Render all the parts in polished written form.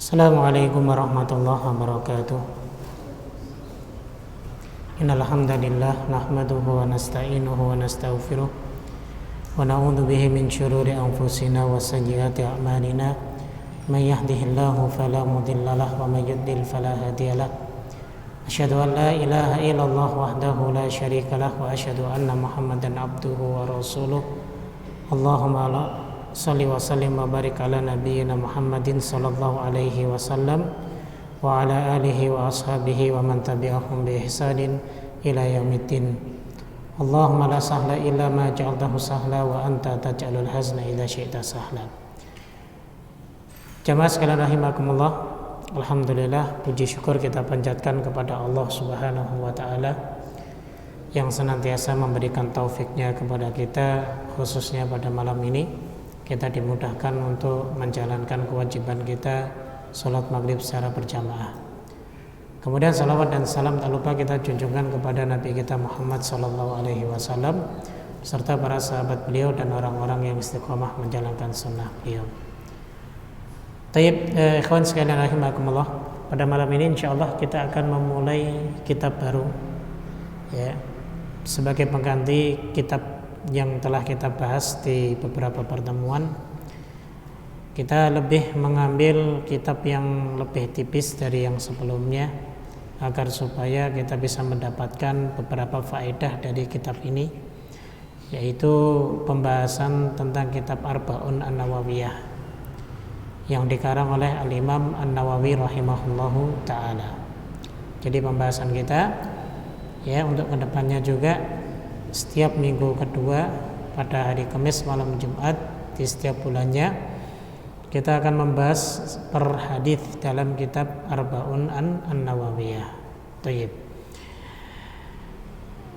Assalamualaikum warahmatullahi wabarakatuh. Innal hamdalillah nahmaduhu wa nasta'inuhu wa nastaghfiruh wa na'udzu bihi min syururi anfusina wa sayyiati a'malina. May yahdihillahu fala mudilla lahu wa may yudlil fala hadiyalah. Asyhadu an la ilaha illallah wahdahu la syarika lahu wa asyhadu anna Muhammadan abduhu wa rasuluh. Allahumma salli wa sallim wa barik ala nabiyyina Muhammadin sallallahu alaihi wasallam wa ala alihi wa ashabihi wa man tabi'ahum bi ihsanin ila yaumiddin. Allahumma la sahla illa ma ja'altahu sahla wa anta taj'alul hazna idza syi'ta sahla. Jamaah sekalian rahimakumullah, alhamdulillah, puji syukur kita panjatkan kepada Allah Subhanahu wa taala yang senantiasa memberikan taufiknya kepada kita, khususnya pada malam ini kita dimudahkan untuk menjalankan kewajiban kita sholat maghrib secara berjamaah. Kemudian salawat dan salam tak lupa kita junjungkan kepada Nabi kita Muhammad sallallahu alaihi wasallam serta para sahabat beliau dan orang-orang yang istiqomah menjalankan sunnah beliau. Tayyib, ikhwan sekalian rahimakumullah, pada malam ini insyaallah kita akan memulai kitab baru, ya, sebagai pengganti kitab yang telah kita bahas di beberapa pertemuan. Kita lebih mengambil kitab yang lebih tipis dari yang sebelumnya agar supaya kita bisa mendapatkan beberapa faedah dari kitab ini, yaitu pembahasan tentang kitab Arba'un An-Nawawiyah yang dikarang oleh Al-Imam An-Nawawi rahimahullahu ta'ala. Jadi pembahasan kita, ya, untuk kedepannya juga setiap minggu kedua pada hari Kamis malam Jumat di setiap bulannya kita akan membahas per hadis dalam kitab Arba'un An-Nawawiyah. Tayyib.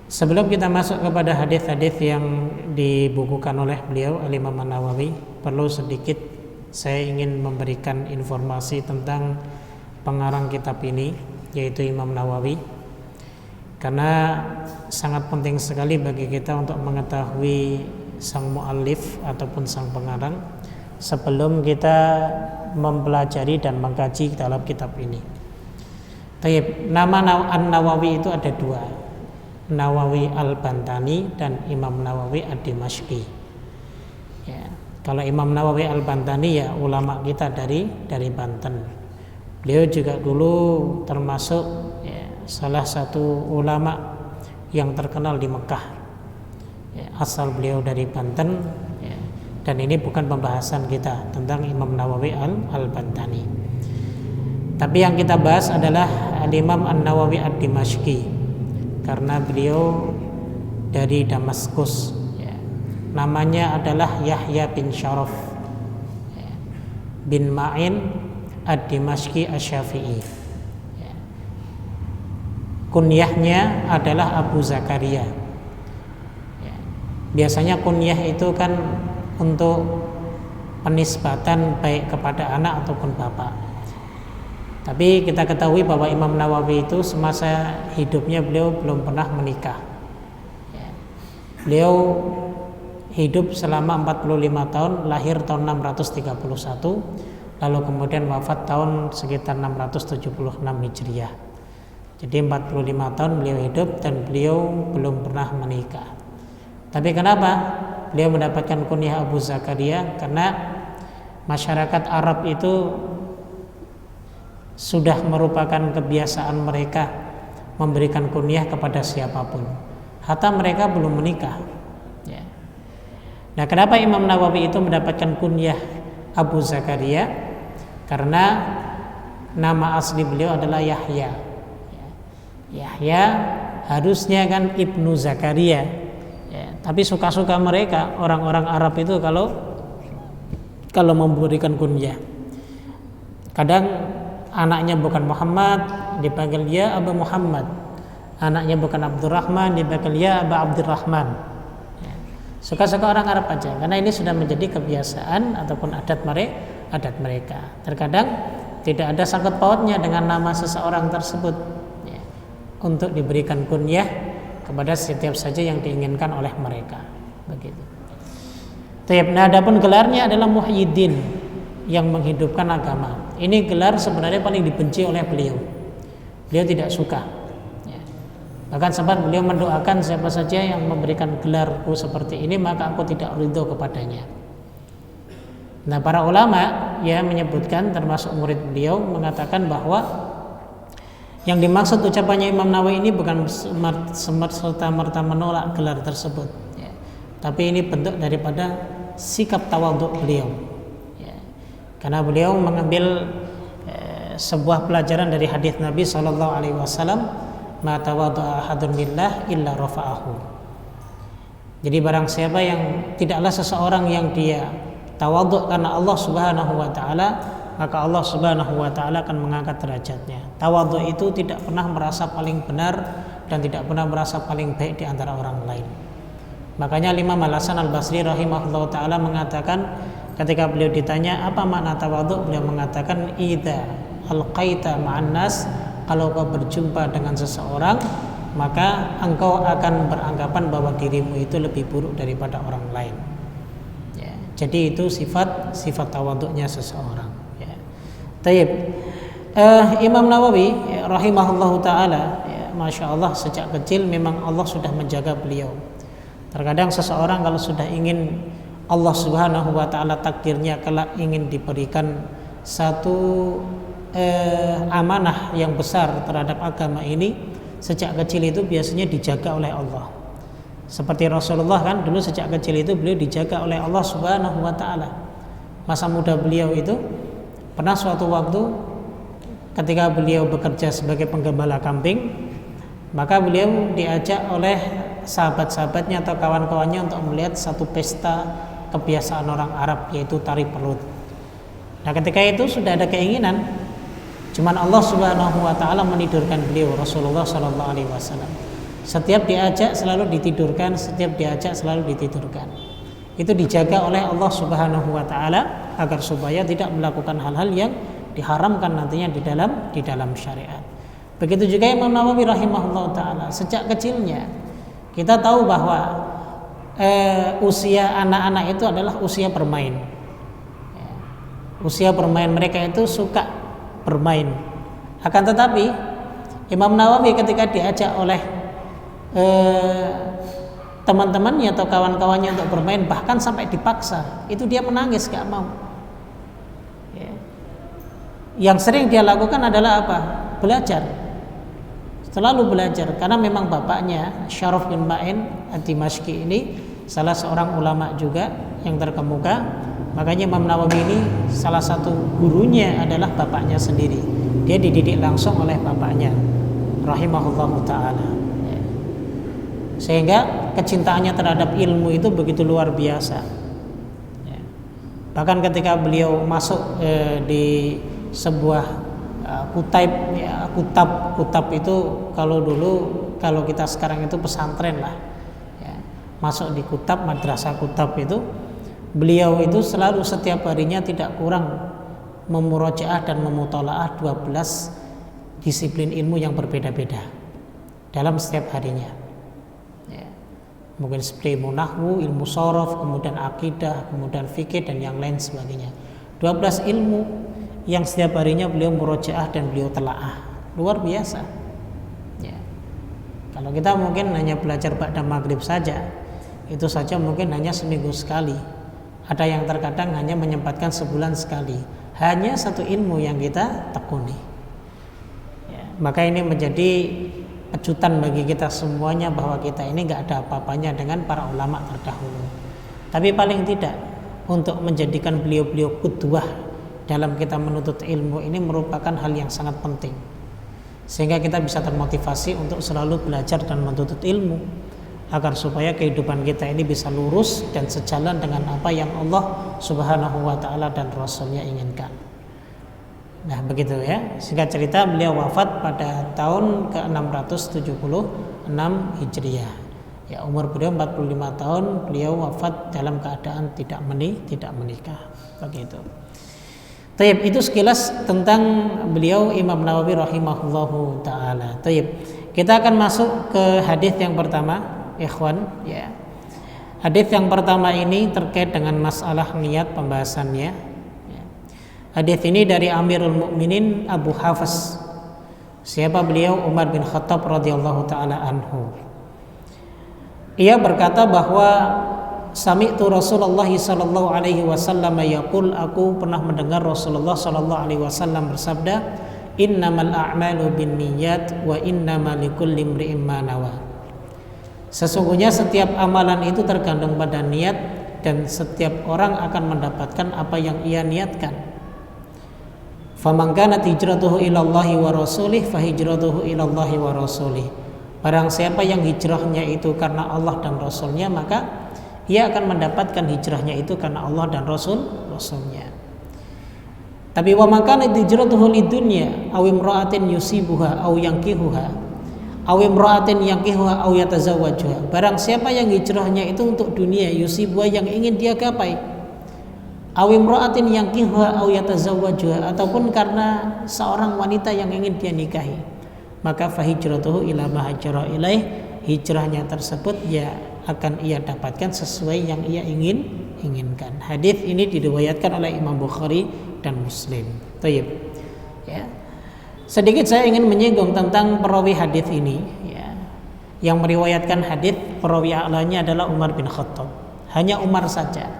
Sebelum kita masuk kepada hadis-hadis yang dibukukan oleh beliau Al-Imam An-Nawawi, perlu sedikit saya ingin memberikan informasi tentang pengarang kitab ini, yaitu Imam Nawawi, karena sangat penting sekali bagi kita untuk mengetahui sang muallif ataupun sang pengarang sebelum kita mempelajari dan mengkaji dalam kitab ini. Tayyib, nama An-Nawawi itu ada dua, Nawawi Al-Bantani dan Imam Nawawi Ad-Dimashqi. Ya, kalau Imam Nawawi Al-Bantani ya ulama kita dari Banten. Beliau juga dulu termasuk, ya, salah satu ulama yang terkenal di Mekah, ya, asal beliau dari Banten, ya, dan ini bukan pembahasan kita tentang Imam Nawawi Al-Bantani, tapi yang kita bahas adalah Al-Imam An-Nawawi Ad-Dimashqi karena beliau dari Damaskus, ya. Namanya adalah Yahya bin Syaraf, ya, bin Ma'in Ad-Dimashqi Asy-Syafi'i. Kunyahnya adalah Abu Zakaria. Ya, biasanya kunyah itu kan untuk penisbatan baik kepada anak ataupun bapak. Tapi kita ketahui bahwa Imam Nawawi itu semasa hidupnya beliau belum pernah menikah. Ya, beliau hidup selama 45 tahun, lahir tahun 631, lalu kemudian wafat tahun sekitar 676 Hijriah. Jadi 45 tahun beliau hidup dan beliau belum pernah menikah. Tapi kenapa beliau mendapatkan kunyah Abu Zakaria? Karena masyarakat Arab itu sudah merupakan kebiasaan mereka memberikan kunyah kepada siapapun, hatta mereka belum menikah, ya. Nah, kenapa Imam Nawawi itu mendapatkan kunyah Abu Zakaria? Karena nama asli beliau adalah Yahya. Yahya harusnya kan Ibnu Zakaria, ya, tapi suka-suka mereka orang-orang Arab itu kalau memberikan kunyah. Kadang anaknya bukan Muhammad, dipanggil dia Abu Muhammad. Anaknya bukan Abdurrahman, dipanggil dia Abu Abdurrahman. Ya, suka-suka orang Arab aja, karena ini sudah menjadi kebiasaan ataupun adat mereka. Terkadang tidak ada sangkut pautnya dengan nama seseorang tersebut, untuk diberikan kunyah kepada setiap saja yang diinginkan oleh mereka, begitu. Nah, adapun gelarnya adalah Muhyiddin. yang menghidupkan agama. Ini gelar sebenarnya paling dibenci oleh beliau. Beliau tidak suka. Ya. Bahkan sempat beliau mendoakan siapa saja yang memberikan gelarku seperti ini maka aku tidak ridho kepadanya. Nah, para ulama ya menyebutkan termasuk murid beliau mengatakan bahwa yang dimaksud ucapannya Imam Nawawi ini bukan serta-merta menolak gelar tersebut, ya. Tapi ini bentuk daripada sikap tawadhu beliau, ya. Karena beliau mengambil sebuah pelajaran dari hadis Nabi SAW, ma tawadhu'a ahadun lillah illa rafa'ahu. Jadi barang siapa yang tidaklah seseorang yang dia tawadhu karena Allah Subhanahu wa taala, maka Allah Subhanahu wa taala akan mengangkat derajatnya. Tawadhu itu tidak pernah merasa paling benar dan tidak pernah merasa paling baik di antara orang lain. Makanya Imam Al-Hasan Al-Basri rahimahullah taala mengatakan ketika beliau ditanya apa makna tawadhu, beliau mengatakan idza alqaita ma'an nas, kalau kau berjumpa dengan seseorang maka engkau akan beranggapan bahwa dirimu itu lebih buruk daripada orang lain. Ya, jadi itu sifat tawadhunya seseorang. Ya. Taib. Imam Nawawi ya, rahimahullahu taala, ya, masya Allah sejak kecil memang Allah sudah menjaga beliau. Terkadang seseorang kalau sudah ingin Allah Subhanahu wa taala takdirnya kelak ingin diberikan satu amanah yang besar terhadap agama ini, sejak kecil itu biasanya dijaga oleh Allah. Seperti Rasulullah kan dulu sejak kecil itu beliau dijaga oleh Allah Subhanahu wa taala. Masa muda beliau itu pernah suatu waktu ketika beliau bekerja sebagai penggembala kambing, maka beliau diajak oleh sahabat-sahabatnya atau kawan-kawannya untuk melihat satu pesta kebiasaan orang Arab, yaitu tari perut. Nah, ketika itu sudah ada keinginan, cuman Allah Subhanahu wa taala menidurkan beliau, Rasulullah sallallahu alaihi wasallam. Setiap diajak selalu ditidurkan, setiap diajak selalu ditidurkan. Itu dijaga oleh Allah Subhanahu wa taala agar supaya tidak melakukan hal-hal yang diharamkan nantinya di dalam syariat. Begitu juga Imam Nawawi rahimahullah taala, sejak kecilnya kita tahu bahwa usia anak-anak itu adalah usia bermain. Ya, usia bermain mereka itu suka bermain. Akan tetapi Imam Nawawi ketika diajak oleh teman-temannya atau kawan-kawannya untuk bermain, bahkan sampai dipaksa, itu dia menangis, gak mau. Ya. Yang sering dia lakukan adalah apa? Belajar, selalu belajar, karena memang bapaknya Syaraf bin Ma'in Ad-Dimashqi ini salah seorang ulama juga yang terkemuka. Makanya Imam Nawawi ini salah satu gurunya adalah bapaknya sendiri. Dia dididik langsung oleh bapaknya rahimahullahu ta'ala, ya. Sehingga kecintaannya terhadap ilmu itu begitu luar biasa, ya. Bahkan ketika beliau masuk di sebuah kutaib, ya, kutab itu kalau dulu, kalau kita sekarang itu pesantren lah, ya. Masuk di kutab, madrasah kutab itu, beliau itu selalu setiap harinya tidak kurang memurojaah dan memutolaah 12 disiplin ilmu yang berbeda-beda dalam setiap harinya, ya. Mungkin seperti ilmu nahwu, ilmu shorof, kemudian akidah, kemudian fikih dan yang lain sebagainya. 12 ilmu yang setiap harinya beliau murojaah dan beliau telaah, luar biasa, ya. Kalau kita mungkin hanya belajar ba'da maghrib saja, itu saja mungkin hanya seminggu sekali. Ada yang terkadang hanya menyempatkan sebulan sekali, hanya satu ilmu yang kita tekuni, ya. Maka ini menjadi pecutan bagi kita semuanya bahwa kita ini gak ada apa-apanya dengan para ulama terdahulu. Tapi paling tidak untuk menjadikan beliau-beliau qudwah dalam kita menuntut ilmu ini merupakan hal yang sangat penting, sehingga kita bisa termotivasi untuk selalu belajar dan menuntut ilmu, agar supaya kehidupan kita ini bisa lurus dan sejalan dengan apa yang Allah Subhanahu wa ta'ala dan Rasulnya inginkan. Nah begitu ya, singkat cerita beliau wafat pada tahun ke-676 Hijriah. Ya, umur beliau 45 tahun, beliau wafat dalam keadaan tidak menikah. Begitu. Taib, itu sekilas tentang beliau Imam Nawawi rahimahullahu ta'ala. Taib, kita akan masuk ke hadis yang pertama, ikhwan, ya. Hadis yang pertama ini terkait dengan masalah niat pembahasannya, ya. Hadis ini dari Amirul Mukminin Abu Hafs. Siapa beliau? Umar bin Khattab radhiyallahu taala anhu. Ia berkata bahwa sami'tu Rasulullah sallallahu alaihi wasallam yaqul, aku pernah mendengar Rasulullah sallallahu alaihi wasallam bersabda, innamal a'malu binniyat wa innamal likulli imri'in ma nawa. Sesungguhnya setiap amalan itu tergantung pada niat dan setiap orang akan mendapatkan apa yang ia niatkan. Faman kanat hijratuhu ilallahi wa rasulih fahijratuhu ilallahi wa rasulih. Barang siapa yang hijrahnya itu karena Allah dan Rasulnya, maka ia akan mendapatkan hijrahnya itu karena Allah dan Rasulnya. Tapi wa man kanat hijratuhu lidunya aw imra'atin yusibuha aw yankihuha aw imra'atin yankihuha aw yatazawwajuha. Barang siapa yang hijrahnya itu untuk dunia, yusibuha yang ingin dia gapai, aw imra'atin yankihuha aw yatazawwajuha, ataupun karena seorang wanita yang ingin dia nikahi, maka fahijratuhu ila ma hajara ilaih, hijrahnya tersebut ya akan ia dapatkan sesuai yang ia inginkan. Hadis ini diriwayatkan oleh Imam Bukhari dan Muslim. Tayyib. Ya. Sedikit saya ingin menyinggung tentang perawi hadis ini, ya. Yang meriwayatkan hadis perawi a'lanya adalah Umar bin Khattab. Hanya Umar saja.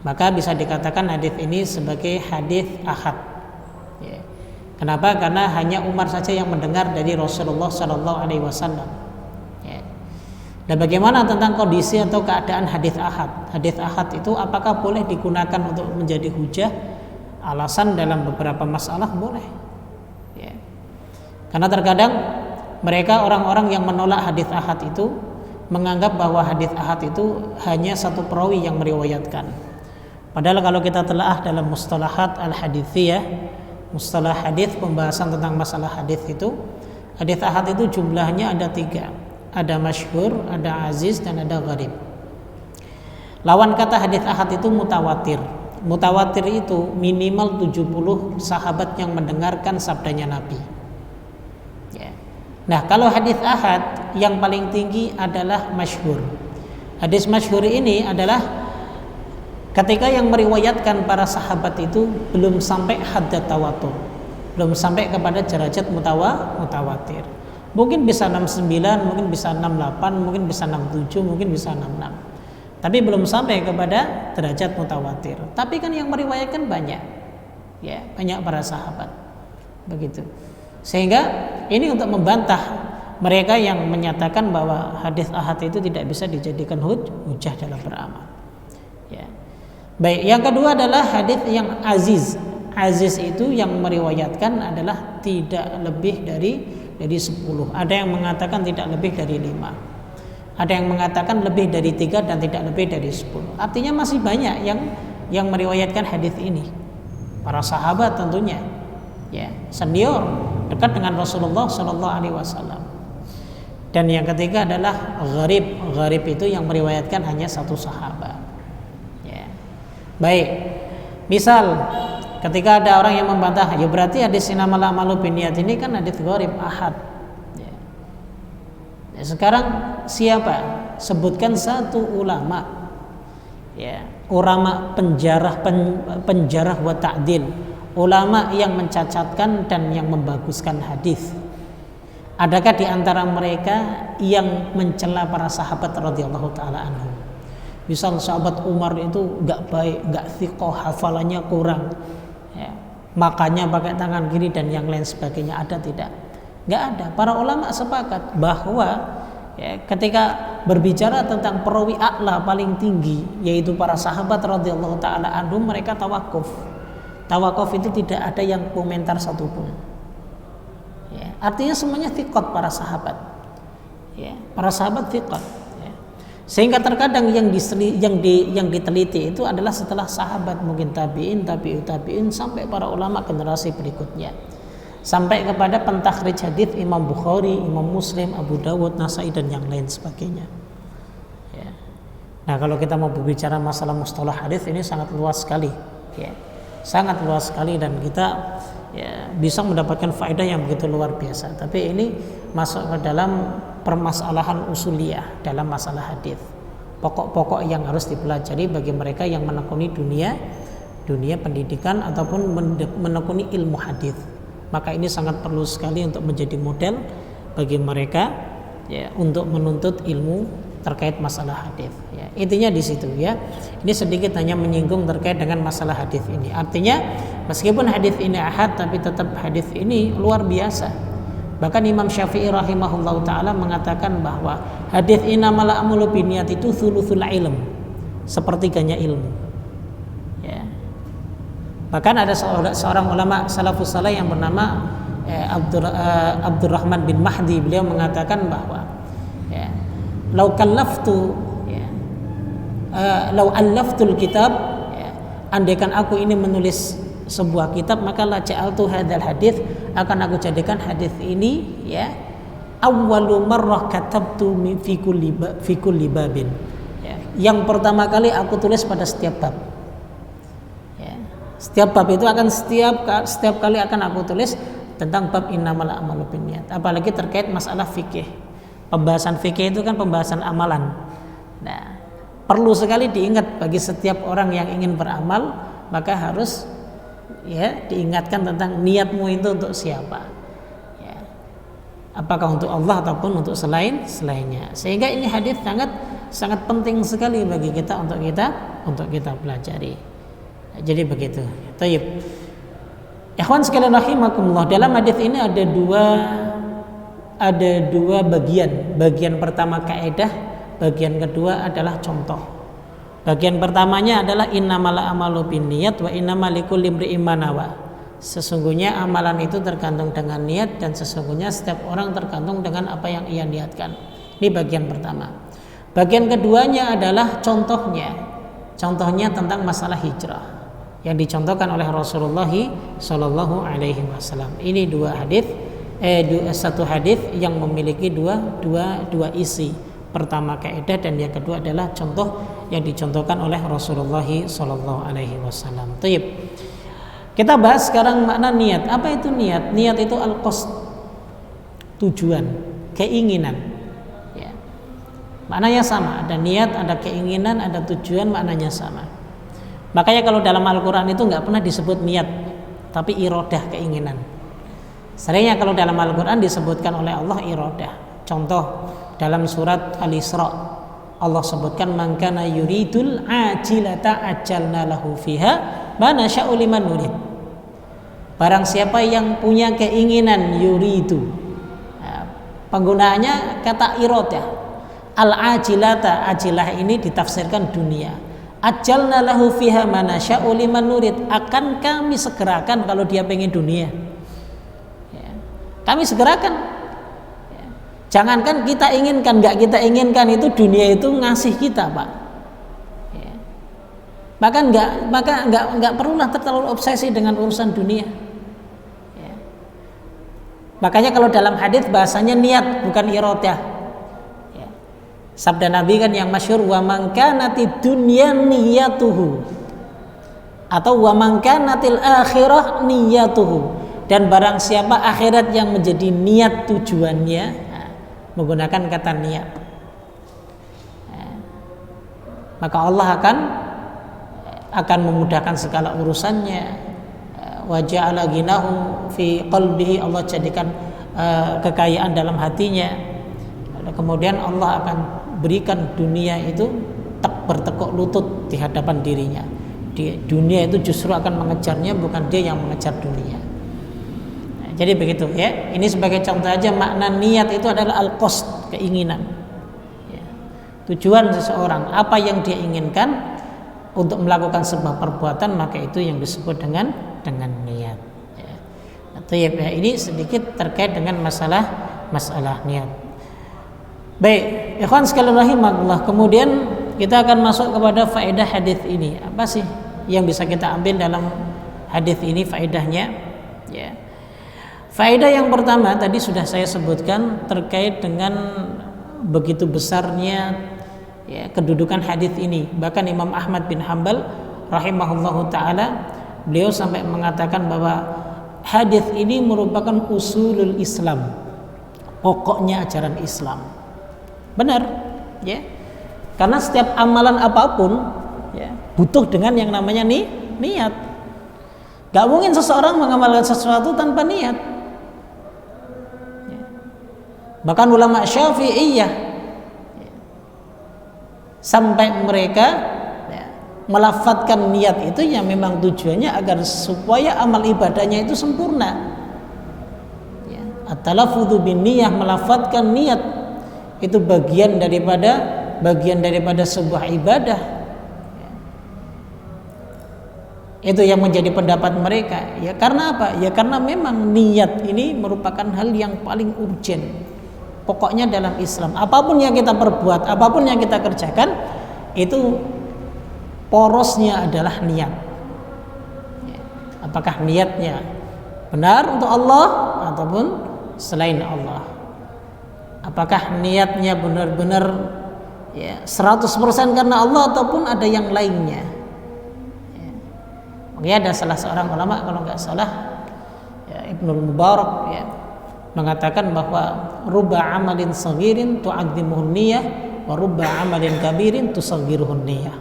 Maka bisa dikatakan hadis ini sebagai hadis ahad. Ya. Kenapa? Karena hanya Umar saja yang mendengar dari Rasulullah sallallahu alaihi wasallam. Ya. Dan bagaimana tentang kondisi atau keadaan hadis ahad? Hadis ahad itu apakah boleh digunakan untuk menjadi hujah? Alasan dalam beberapa masalah boleh. Ya. Karena terkadang mereka orang-orang yang menolak hadis ahad itu menganggap bahwa hadis ahad itu hanya satu perawi yang meriwayatkan. Padahal kalau kita telaah dalam mustalahat al-hadithiyah, mustalah hadis, pembahasan tentang masalah hadis itu, hadis ahad itu jumlahnya ada 3. Ada masyhur, ada aziz, dan ada gharib. Lawan kata hadis ahad itu mutawatir. Mutawatir itu minimal 70 sahabat yang mendengarkan sabdanya Nabi. Ya. Nah, kalau hadis ahad yang paling tinggi adalah masyhur. Hadis masyhur ini adalah ketika yang meriwayatkan para sahabat itu belum sampai haddat tawatur, belum sampai kepada derajat mutawatir. Mungkin bisa 69, mungkin bisa 68, mungkin bisa 67, mungkin bisa 66. Tapi belum sampai kepada derajat mutawatir. Tapi kan yang meriwayatkan banyak. Ya, banyak para sahabat. Begitu. Sehingga ini untuk membantah mereka yang menyatakan bahwa hadis ahad itu tidak bisa dijadikan hujah dalam beramal. Ya. Baik, yang kedua adalah hadis yang aziz. Aziz itu yang meriwayatkan adalah tidak lebih dari 10. Ada yang mengatakan tidak lebih dari 5. Ada yang mengatakan lebih dari 3 dan tidak lebih dari 10. Artinya masih banyak yang meriwayatkan hadis ini. Para sahabat tentunya, ya, senior, dekat dengan Rasulullah sallallahu alaihi wasallam. Dan yang ketiga adalah gharib. Gharib itu yang meriwayatkan hanya satu sahabat. Ya. Baik. Misal ketika ada orang yang membantah, ya berarti hadis innamal a'malu binniyat ini kan hadis gharib ahad. Ya. Ya, sekarang siapa? Sebutkan satu ulama. Ya, ulama penjarah wa ta'dil. Ulama yang mencacatkan dan yang membaguskan hadis. Adakah di antara mereka yang mencela para sahabat radhiyallahu taala anhum? Misal sahabat Umar itu enggak baik, enggak thiqah, hafalannya kurang. Ya, makanya pakai tangan kiri dan yang lain sebagainya, ada tidak? Enggak ada. Para ulama sepakat bahwa ya, ketika berbicara tentang perawi a'la paling tinggi yaitu para sahabat radhiyallahu taala anhum, mereka tawakuf. Tawakuf itu tidak ada yang komentar satupun. Ya, artinya semuanya thiqat para sahabat. Ya, para sahabat thiqat. Ya. Sehingga terkadang yang diteliti itu adalah setelah sahabat, mungkin tabi'in, tabi'in sampai para ulama generasi berikutnya. Sampai kepada pentakhrij hadis Imam Bukhari, Imam Muslim, Abu Dawud, Nasai dan yang lain sebagainya. Ya. Nah, kalau kita mau berbicara masalah mustalah hadis ini sangat luas sekali, ya. Sangat luas sekali dan kita ya, bisa mendapatkan faedah yang begitu luar biasa. Tapi ini masuk ke dalam permasalahan usuliyah dalam masalah hadis. Pokok-pokok yang harus dipelajari bagi mereka yang menekuni dunia dunia pendidikan ataupun menekuni ilmu hadis. Maka ini sangat perlu sekali untuk menjadi model bagi mereka ya untuk menuntut ilmu terkait masalah hadis. Ya, intinya di situ ya. Ini sedikit hanya menyinggung terkait dengan masalah hadis ini. Artinya meskipun hadis ini ahad tapi tetap hadis ini luar biasa. Bahkan Imam Syafi'i rahimahullahu taala mengatakan bahwa hadis innamal a'malu binniyat itu thuluthul ilm, sepertiganya ilmu. Ya. Bahkan ada seorang ulama salafus saleh yang bernama Abdurrahman bin Mahdi, beliau mengatakan bahwa ya, lau kallaftu ya, lau allaftul kitab ya, andaikan aku ini menulis sebuah kitab maka la ja'altu hadzal hadis, akan aku jadikan hadis ini ya awwalu marrah katabtu fi kulli babin ya, yang pertama kali aku tulis pada setiap bab ya, setiap bab itu akan setiap kali akan aku tulis tentang bab innamal a'malu binniyat, apalagi terkait masalah fikih. Pembahasan fikih itu kan pembahasan amalan. Nah, perlu sekali diingat bagi setiap orang yang ingin beramal, maka harus ya diingatkan tentang niatmu itu untuk siapa. Ya. Apakah untuk Allah ataupun untuk selainnya. Sehingga ini hadis sangat penting sekali bagi kita untuk kita pelajari. Nah, jadi begitu. Taib. Ikhwan sekalian rahimakumullah, dalam hadis ini ada dua bagian. Bagian pertama kaidah, bagian kedua adalah contoh. Bagian pertamanya adalah innamal a'malu binniyat wa innamal likulli imri'in ma nawa. Sesungguhnya amalan itu tergantung dengan niat dan sesungguhnya setiap orang tergantung dengan apa yang ia niatkan. Ini bagian pertama. Bagian keduanya adalah contohnya. Contohnya tentang masalah hijrah yang dicontohkan oleh Rasulullah Shallallahu Alaihi Wasallam. Ini satu hadis yang memiliki dua isi. Pertama kaidah dan yang kedua adalah contoh yang dicontohkan oleh Rasulullah Shallallahu Alaihi Wasallam. Taib. Kita bahas sekarang makna niat. Apa itu niat? Niat itu al-qasd, tujuan, keinginan. Ya. Maknanya sama. Ada niat, ada keinginan, ada tujuan, maknanya sama. Makanya kalau dalam Al-Quran itu nggak pernah disebut niat, tapi iradah, keinginan. Seringnya kalau dalam Al-Quran disebutkan oleh Allah iradah. Contoh dalam surat Al-Isra Allah sebutkan man kana yuridul ajilata ajalna lahu fiha ma nasya'u liman nurid. Barang siapa yang punya keinginan yuridu, penggunaannya kata iradah. Al-ajilata, ajilah ini ditafsirkan dunia. Ajalna lahu fiha ma nasya'u liman nurid, akan kami segerakan kalau dia pengen dunia. Ya. Kami segerakan. Ya. Jangankan kita inginkan, enggak kita inginkan itu dunia itu ngasih kita, Pak. Ya. Maka enggak perlulah terlalu obsesi dengan urusan dunia. Ya. Makanya kalau dalam hadis bahasanya niat bukan iradah. Sabda Nabi kan yang masyhur, wa man kanatid dunya niyatuhu, atau wa man kanatil akhirah niyatuhu, dan barang siapa akhirat yang menjadi niat tujuannya, menggunakan kata niat, maka Allah akan memudahkan segala urusannya. Wa ja'ala ghinahu fi qalbihi, Allah jadikan kekayaan dalam hatinya. Kemudian Allah akan berikan dunia itu bertekuk lutut di hadapan dirinya. Dunia itu justru akan mengejarnya, bukan dia yang mengejar dunia. Nah, jadi begitu ya. Ini sebagai contoh aja, makna niat itu adalah al-qasd, keinginan. Ya. Tujuan seseorang, apa yang dia inginkan untuk melakukan sebuah perbuatan, maka itu yang disebut dengan niat. Ya. Nah, ini sedikit terkait dengan masalah niat. Baik, ikhwan sekalian rahimakumullah. Kemudian kita akan masuk kepada faedah hadis ini. Apa sih yang bisa kita ambil dalam hadis ini faedahnya? Ya. Faedah yang pertama tadi sudah saya sebutkan terkait dengan begitu besarnya ya, kedudukan hadis ini. Bahkan Imam Ahmad bin Hanbal rahimahullahu taala, beliau sampai mengatakan bahwa hadis ini merupakan usulul Islam, pokoknya ajaran Islam. Benar, ya. Karena setiap amalan apapun ya, butuh dengan yang namanya niat. Gak mungkin seseorang mengamalkan sesuatu tanpa niat. Bahkan ulama Syafi'iyah sampai mereka melafadzkan niat itu yang memang tujuannya agar supaya amal ibadahnya itu sempurna. At-talafudzu bin niyah, melafadzkan niat itu bagian daripada sebuah ibadah. Itu yang menjadi pendapat mereka. Ya karena apa? Ya karena memang niat ini merupakan hal yang paling urgent. Pokoknya dalam Islam, apapun yang kita perbuat, apapun yang kita kerjakan, itu porosnya adalah niat. Apakah niatnya benar untuk Allah ataupun selain Allah? Apakah niatnya benar-benar 100% karena Allah ataupun ada yang lainnya? Mungkin ada salah seorang ulama, kalau nggak salah Ibnul Mubarak mengatakan bahwa rubba amalin saghirin tu'azzimuhun niyah wa rubba amalin kabirin tusaghiruhun niyah.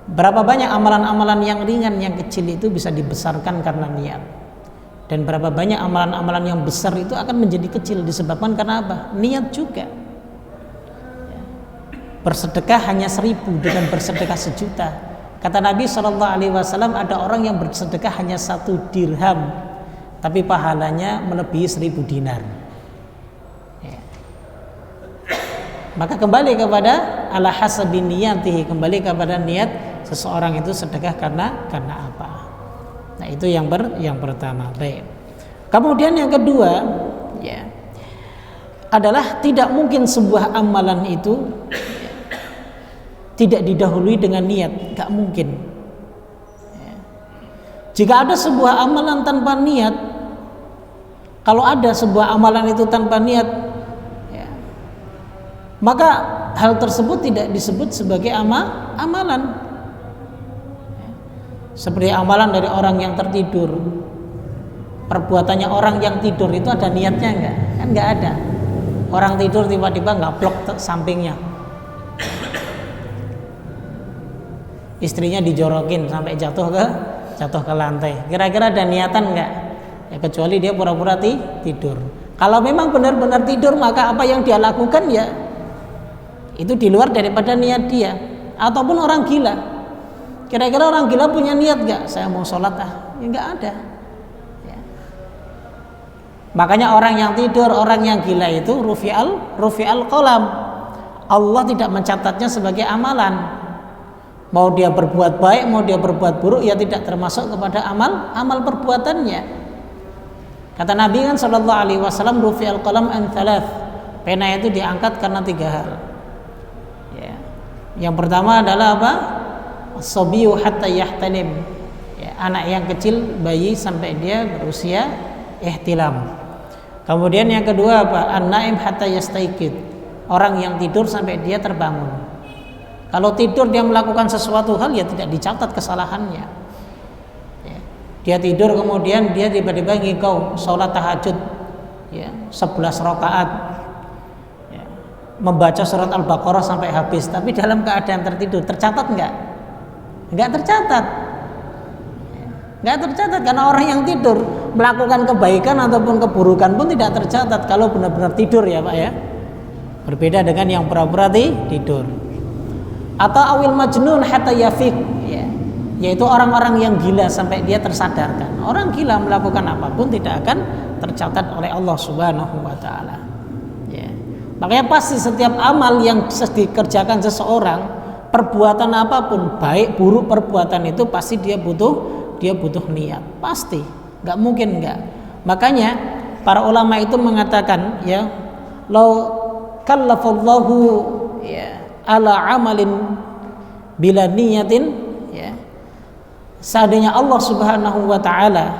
Berapa banyak amalan-amalan yang ringan, yang kecil itu bisa dibesarkan karena niat, dan berapa banyak amalan-amalan yang besar itu akan menjadi kecil disebabkan karena apa? Niat juga. Bersedekah hanya 1000 dengan bersedekah 1.000.000. Kata Nabi SAW, ada orang yang bersedekah hanya 1 dirham, tapi pahalanya melebihi 1000 dinar. Maka kembali kepada ala hasabi niyatihi, kembali kepada niat seseorang itu sedekah karena apa. Nah itu yang pertama. Baik. Kemudian yang kedua adalah tidak mungkin sebuah amalan itu tidak didahului dengan niat, gak mungkin. Jika ada sebuah amalan tanpa niat, kalau ada sebuah amalan itu tanpa niat, maka hal tersebut tidak disebut sebagai amalan. Seperti amalan dari orang yang tertidur. Perbuatannya orang yang tidur itu ada niatnya enggak? Kan enggak ada. Orang tidur tiba-tiba ngaplok sampingnya, istrinya dijorokin sampai jatuh ke lantai. Kira-kira ada niatan enggak? Ya kecuali dia pura-pura tidur. Kalau memang benar-benar tidur, maka apa yang dia lakukan itu di luar daripada niat dia. Ataupun orang gila. Kira-kira orang gila punya niat enggak? Saya mau sholat ya enggak ada. Ya. Makanya orang yang tidur, orang yang gila itu rufi'al qalam. Allah tidak mencatatnya sebagai amalan. Mau dia berbuat baik, mau dia berbuat buruk, ya tidak termasuk kepada amal perbuatannya. Kata Nabi kan sallallahu alaihi wasallam, rufi'al qalam an thalath. Pena itu diangkat karena 3 hal. Ya. Yang pertama adalah apa? As-sabiyyu hatta yahtalim. Ya, anak yang kecil, bayi sampai dia berusia ihtilam. Kemudian yang kedua apa? An-naim hatta yastaiqid. Orang yang tidur sampai dia terbangun. Kalau tidur dia melakukan sesuatu hal, ya tidak dicatat kesalahannya. Ya. Dia tidur kemudian dia tiba-tiba ngikau sholat tahajud 11 rakaat, membaca surat Al-Baqarah sampai habis, tapi dalam keadaan tertidur, tercatat enggak? Enggak tercatat. Enggak tercatat karena orang yang tidur melakukan kebaikan ataupun keburukan pun tidak tercatat kalau benar-benar tidur ya Pak ya. Berbeda dengan yang pura-pura tidur. Atau awil majnun hatta yafiq, yaitu orang-orang yang gila sampai dia tersadarkan. Orang gila melakukan apapun tidak akan tercatat oleh Allah Subhanahu wa taala. Ya. Makanya pasti setiap amal yang dikerjakan seseorang, perbuatan apapun, baik buruk perbuatan itu pasti dia butuh niat. Pasti, enggak mungkin enggak. Makanya para ulama itu mengatakan law kallafallahu ala amalin bila niyatin, seandainya Allah Subhanahu wa taala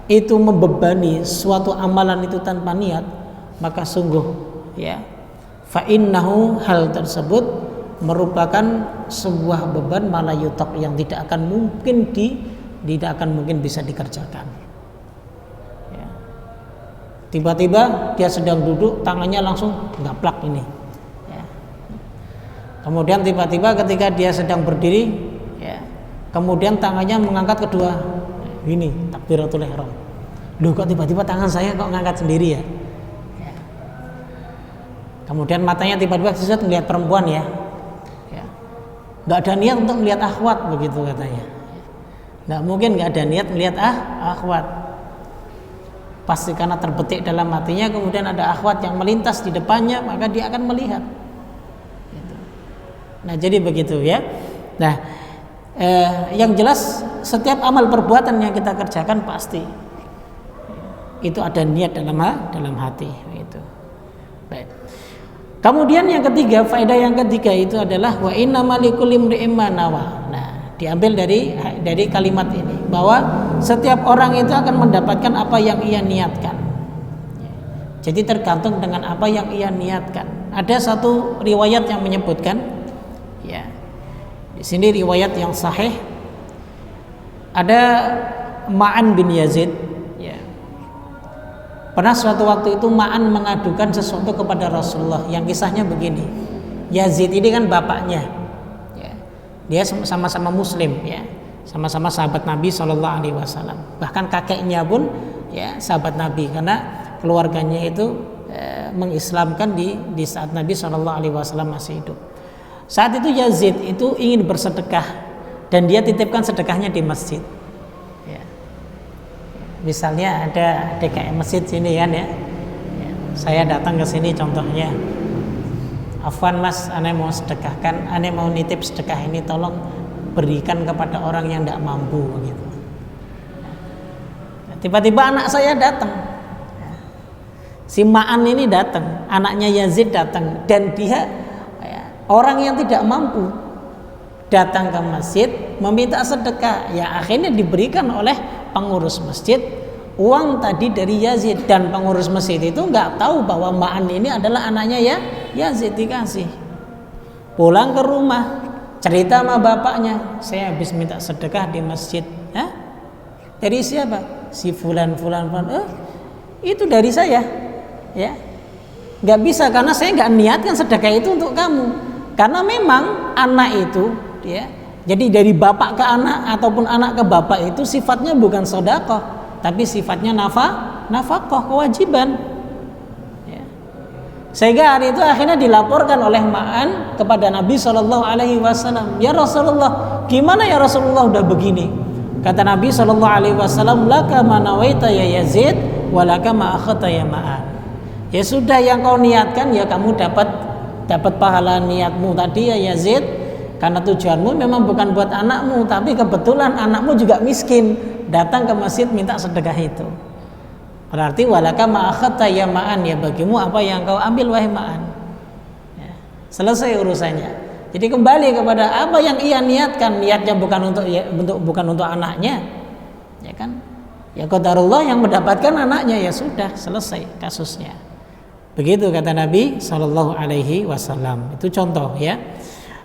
itu membebani suatu amalan itu tanpa niat, maka sungguh fa innahu, hal tersebut merupakan sebuah beban malayutak yang tidak akan mungkin bisa dikerjakan. Tiba-tiba dia sedang duduk, tangannya langsung ngaplak ini. Kemudian tiba-tiba ketika dia sedang berdiri, kemudian tangannya mengangkat kedua, ini takbiratul ihram. Loh, kok tiba-tiba tangan saya kok ngangkat sendiri ya? Kemudian matanya tiba-tiba melihat perempuan ya. Nggak ada niat untuk melihat akhwat, begitu katanya. Nggak mungkin nggak ada niat melihat akhwat. Pasti karena terbetik dalam hatinya, kemudian ada akhwat yang melintas di depannya, maka dia akan melihat. Nah, jadi begitu ya. Nah, yang jelas setiap amal perbuatan yang kita kerjakan pasti itu ada niat dalam hati. Itu. Baik. Kemudian yang ketiga, faedah yang ketiga itu adalah wa innamal likulli imri'in ma nawa. Nah, diambil dari kalimat ini bahwa setiap orang itu akan mendapatkan apa yang ia niatkan. Jadi tergantung dengan apa yang ia niatkan. Ada satu riwayat yang menyebutkan, ya, di sini riwayat yang sahih, ada Ma'an bin Yazid. Pernah suatu waktu itu Ma'an mengadukan sesuatu kepada Rasulullah, yang kisahnya begini. Yazid ini kan bapaknya, ya, dia sama-sama Muslim, ya, sama-sama sahabat Nabi SAW. Bahkan kakeknya pun ya sahabat Nabi, karena keluarganya itu mengislamkan di saat Nabi SAW masih hidup. Saat itu Yazid itu ingin bersedekah dan dia titipkan sedekahnya di masjid. Misalnya ada DKM masjid sini kan ya, saya datang ke sini contohnya, afwan mas, ane mau sedekahkan, ane mau nitip sedekah ini, tolong berikan kepada orang yang tidak mampu gitu. Tiba-tiba anak saya datang, si Ma'an ini datang, anaknya Yazid datang, dan dia orang yang tidak mampu datang ke masjid meminta sedekah, ya akhirnya diberikan oleh pengurus masjid uang tadi dari Yazid, dan pengurus masjid itu nggak tahu bahwa Ma'an ini adalah anaknya ya Yazid. Dikasih, pulang ke rumah cerita sama bapaknya, saya habis minta sedekah di masjid. Dari siapa? Si fulan. Itu dari saya, ya. Nggak bisa, karena saya nggak niatkan sedekah itu untuk kamu, karena memang anak itu, ya, jadi dari bapak ke anak ataupun anak ke bapak itu sifatnya bukan sedekah, tapi sifatnya nafkah, kewajiban. Ya. Sehingga hari itu akhirnya dilaporkan oleh Ma'an kepada Nabi SAW. Ya Rasulullah, gimana ya Rasulullah udah begini? Kata Nabi SAW, laka ma nawaita ya Yazid, walaka ma akhata ya Ma'an. Ya sudah, yang kau niatkan ya kamu dapat pahala niatmu tadi ya Yazid. Karena tujuanmu memang bukan buat anakmu, tapi kebetulan anakmu juga miskin, datang ke masjid minta sedekah itu. Berarti walaka ma akhadta ya Ma'an, ya bagimu apa yang kau ambil wahai Ma'an. Ya, selesai urusannya. Jadi kembali kepada apa yang ia niatkan, niatnya bukan untuk anaknya, ya kan? Ya qadarullah yang mendapatkan anaknya, ya sudah selesai kasusnya. Begitu kata Nabi SAW. Itu contoh ya.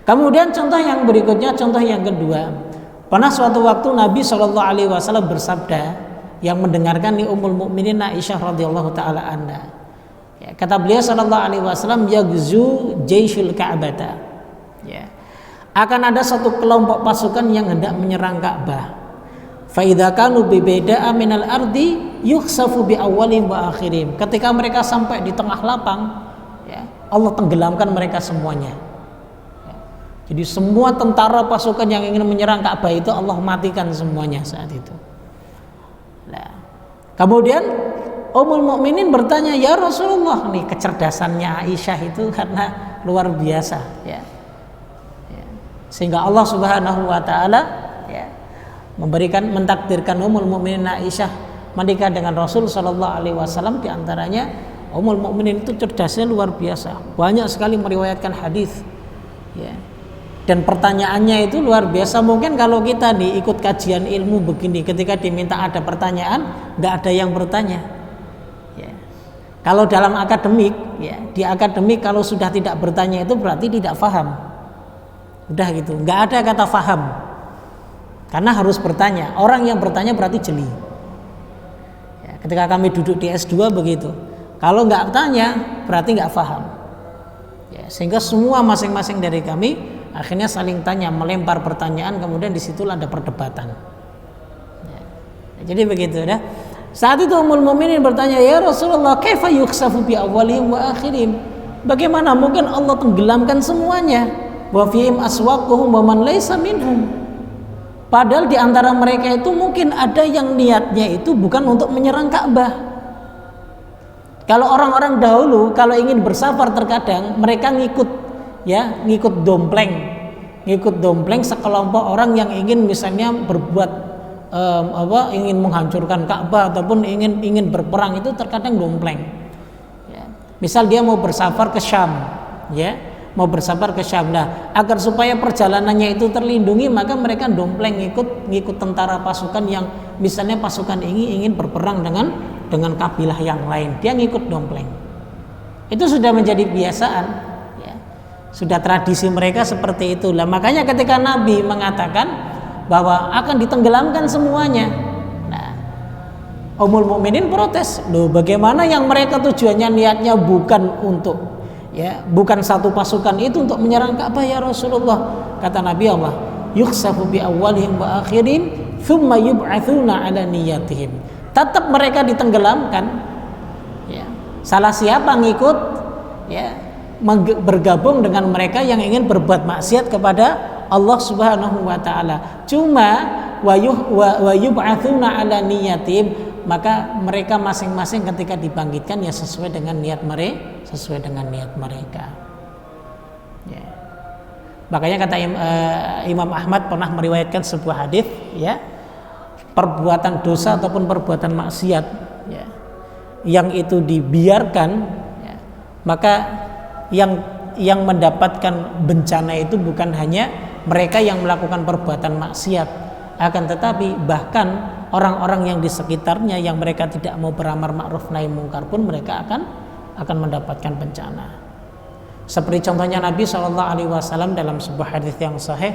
Kemudian contoh yang berikutnya, contoh yang kedua. Pernah suatu waktu Nabi SAW bersabda, yang mendengarkan di Ummul Mukminin Aisyah radhiyallahu taala anha. Ya, kata beliau SAW, yaghzu jaisyul Ka'bata. Ya. Akan ada satu kelompok pasukan yang hendak menyerang Ka'bah. Fa idza kanu bi baida'a minal ardi yukhsafu bi awwalihim wa akhirim. Ketika mereka sampai di tengah lapang, ya, Allah tenggelamkan mereka semuanya. Jadi semua tentara pasukan yang ingin menyerang Ka'bah itu Allah matikan semuanya saat itu. Nah, kemudian Ummul Mukminin bertanya, ya Rasulullah, nih kecerdasannya Aisyah itu karena luar biasa, ya. Sehingga Allah Subhanahu Wa Taala, ya, mentakdirkan Ummul Mukminin Aisyah menikah dengan Rasul Shallallahu Alaihi Wasallam. Di antaranya Ummul Mukminin itu cerdasnya luar biasa, banyak sekali meriwayatkan hadis, ya. Dan pertanyaannya itu luar biasa. Mungkin kalau kita nih ikut kajian ilmu begini, ketika diminta ada pertanyaan, nggak ada yang bertanya. Ya. Kalau dalam akademik, ya, di akademik kalau sudah tidak bertanya itu berarti tidak faham. Udah gitu, nggak ada kata faham. Karena harus bertanya. Orang yang bertanya berarti jeli. Ya, ketika kami duduk di S2 begitu. Kalau nggak tanya berarti nggak faham. Ya, sehingga semua masing-masing dari kami akhirnya saling tanya, melempar pertanyaan, kemudian disitulah ada perdebatan. Ya. Jadi begitu ya. Saat itu Ummul Mukminin bertanya, ya Rasulullah, kaifa yuksafu bi awwalihim wa akhirihim? Bagaimana mungkin Allah tenggelamkan semuanya? Wa fihim aswaquhum wa man laysa minhum. Padahal di antara mereka itu mungkin ada yang niatnya itu bukan untuk menyerang Ka'bah. Kalau orang-orang dahulu kalau ingin bersafar terkadang mereka ngikut dompleng sekelompok orang yang ingin misalnya berbuat ingin menghancurkan Ka'bah ataupun ingin berperang, itu terkadang dompleng. Ya. Misal dia mau bersafar ke Syam, ya, Nah, agar supaya perjalanannya itu terlindungi, maka mereka dompleng ngikut tentara pasukan yang misalnya pasukan ini ingin berperang dengan kabilah yang lain, dia ngikut dompleng. Itu sudah menjadi kebiasaan, ya. Sudah tradisi mereka seperti itulah. Makanya ketika Nabi mengatakan bahwa akan ditenggelamkan semuanya, nah, Ummul Mukminin protes, loh bagaimana yang mereka tujuannya niatnya bukan untuk, ya, bukan satu pasukan itu untuk menyerang Ka'bah ya Rasulullah. Kata Nabi Allah, yuksafu bi awwalihim wa akhirihim thumma yub'atsuna ala niyatihim. Tetap mereka ditenggelamkan, ya. Salah siapa ngikut, ya, bergabung dengan mereka yang ingin berbuat maksiat kepada Allah Subhanahu wa taala. Cuma wa yub'atsuna ala niyatihim, maka mereka masing-masing ketika dibangkitkan ya sesuai dengan niat mereka. Ya. Makanya kata Imam Ahmad pernah meriwayatkan sebuah hadis, ya, perbuatan dosa ataupun perbuatan maksiat, ya, yang itu dibiarkan, ya, maka yang mendapatkan bencana itu bukan hanya mereka yang melakukan perbuatan maksiat, akan tetapi bahkan orang-orang yang di sekitarnya yang mereka tidak mau beramar ma'ruf nahi mungkar pun mereka akan mendapatkan bencana. Seperti contohnya Nabi SAW dalam sebuah hadis yang sahih,